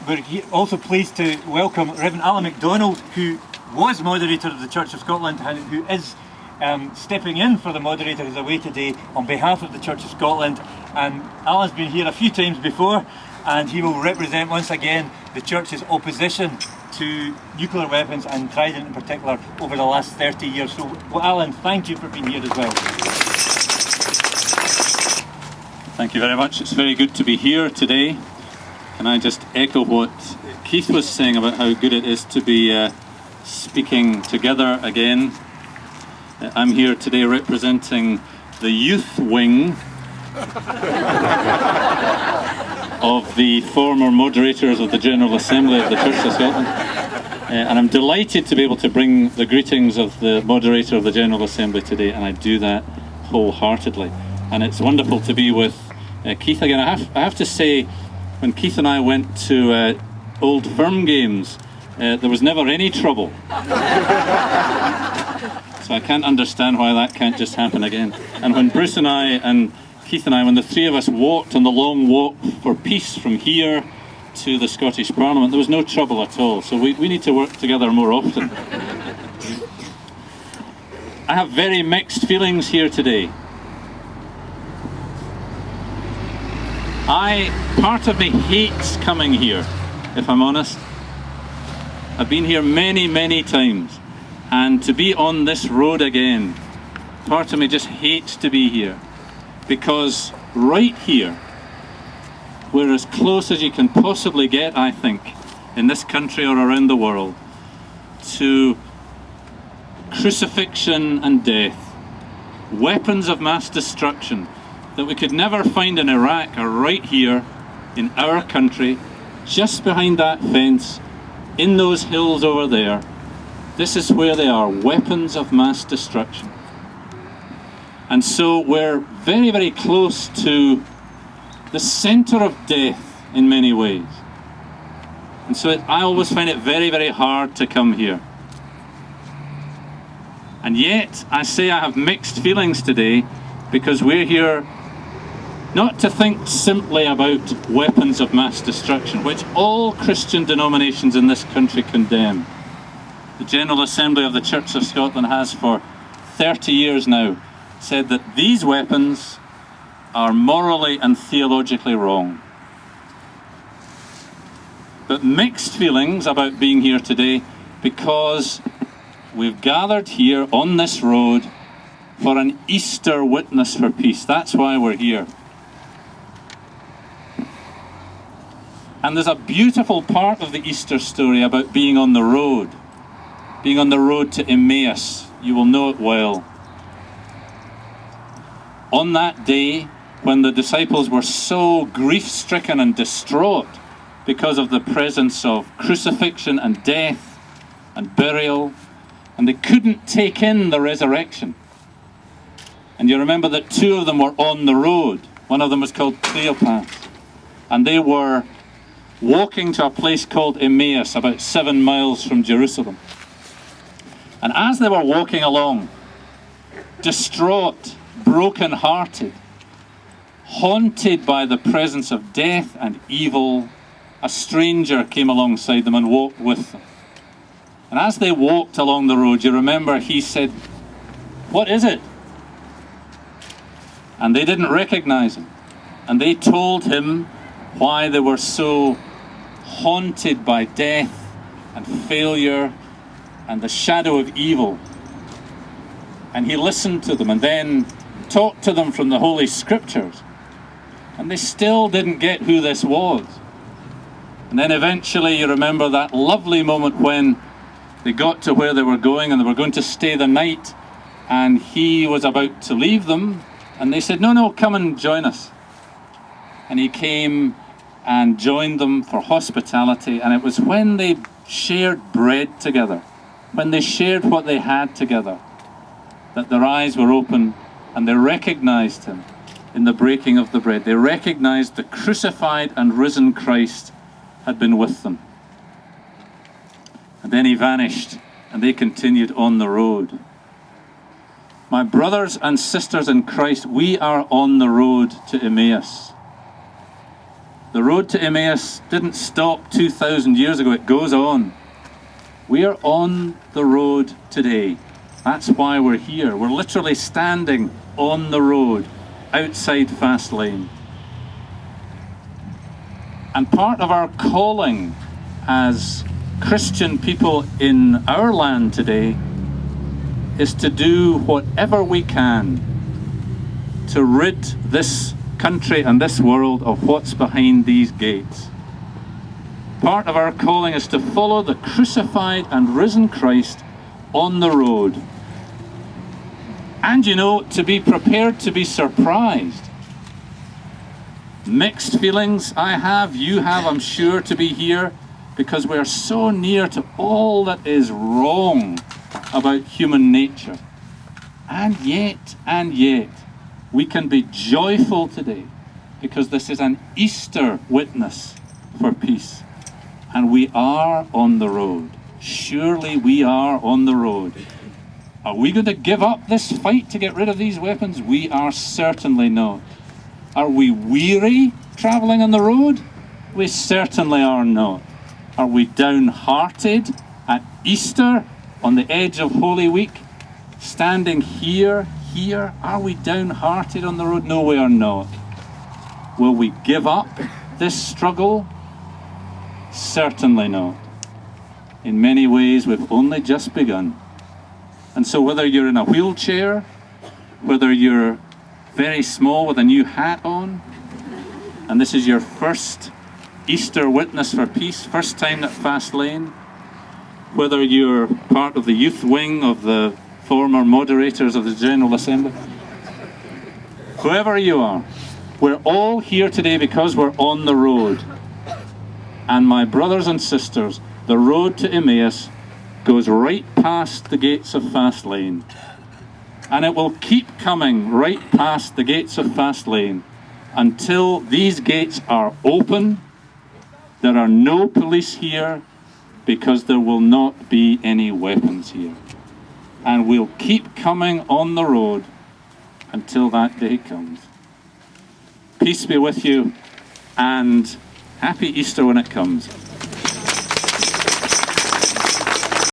we're also pleased to welcome Reverend Alan McDonald, who was moderator of the Church of Scotland and who is stepping in for the moderator who's away today on behalf of the Church of Scotland. And Alan's been here a few times before, and he will represent once again the Church's opposition to nuclear weapons and Trident in particular over the last 30 years. So, well, Alan, thank you for being here as well. Thank you very much. It's very good to be here today. Can I just echo what Keith was saying about how good it is to be speaking together again. I'm here today representing the youth wing of the former moderators of the General Assembly of the Church of Scotland. And I'm delighted to be able to bring the greetings of the moderator of the General Assembly today, and I do that wholeheartedly. And it's wonderful to be with Keith again. I have to say, when Keith and I went to Old Firm games, there was never any trouble. So I can't understand why that can't just happen again. And when Bruce and I and Keith and I, when the three of us walked on the long walk for peace from here to the Scottish Parliament, there was no trouble at all. So we need to work together more often. I have very mixed feelings here today. Part of me hates coming here, if I'm honest. I've been here many, many times, and to be on this road again, part of me just hates to be here, because right here, we're as close as you can possibly get, I think, in this country or around the world, to crucifixion and death, weapons of mass destruction that we could never find in Iraq are right here in our country, just behind that fence, in those hills over there. This is where they are, weapons of mass destruction. And so we're very, very close to the centre of death in many ways. And so I always find it very, very hard to come here. And yet, I say I have mixed feelings today, because we're here not to think simply about weapons of mass destruction, which all Christian denominations in this country condemn. The General Assembly of the Church of Scotland has for 30 years now said that these weapons are morally and theologically wrong. But mixed feelings about being here today, because we've gathered here on this road for an Easter witness for peace. That's why we're here. And there's a beautiful part of the Easter story about being on the road to Emmaus. You will know it well. On that day, when the disciples were so grief-stricken and distraught because of the presence of crucifixion and death and burial, and they couldn't take in the resurrection. And you remember that two of them were on the road. One of them was called Cleopas, and they were walking to a place called Emmaus, about 7 miles from Jerusalem. And as they were walking along, distraught, broken-hearted, haunted by the presence of death and evil, a stranger came alongside them and walked with them. And as they walked along the road, you remember he said, "What is it?" And they didn't recognize him. And they told him why they were so haunted by death and failure and the shadow of evil. And he listened to them and then talked to them from the Holy Scriptures. And they still didn't get who this was. And then eventually, you remember that lovely moment when they got to where they were going and they were going to stay the night, and he was about to leave them, and they said, no, come and join us. And he came and joined them for hospitality, and it was when they shared bread together, when they shared what they had together, that their eyes were open and they recognized him in the breaking of the bread. They recognized the crucified and risen Christ had been with them. And then he vanished, and they continued on the road. My brothers and sisters in Christ, we are on the road to Emmaus. The road to Emmaus didn't stop 2,000 years ago, it goes on. We are on the road today. That's why we're here. We're literally standing on the road outside Faslane. And part of our calling as Christian people in our land today is to do whatever we can to rid this country and this world of what's behind these gates. Part of our calling is to follow the crucified and risen Christ on the road. And you know, to be prepared to be surprised. Mixed feelings I have, you have, I'm sure, to be here because we're so near to all that is wrong about human nature. And yet, we can be joyful today because this is an Easter witness for peace. And we are on the road. Surely we are on the road. Are we going to give up this fight to get rid of these weapons? We are certainly not. Are we weary travelling on the road? We certainly are not. Are we downhearted at Easter on the edge of Holy Week? Standing here, are we downhearted on the road? No, we are not. Will we give up this struggle? Certainly not. In many ways, we've only just begun. And so whether you're in a wheelchair, whether you're very small with a new hat on, and this is your first Easter witness for peace, first time at Faslane, whether you're part of the youth wing of the former moderators of the General Assembly, whoever you are, we're all here today because we're on the road. And my brothers and sisters, the road to Emmaus goes right past the gates of Faslane. And it will keep coming right past the gates of Faslane until these gates are open. There are no police here because there will not be any weapons here. And we'll keep coming on the road until that day comes. Peace be with you, and happy Easter when it comes.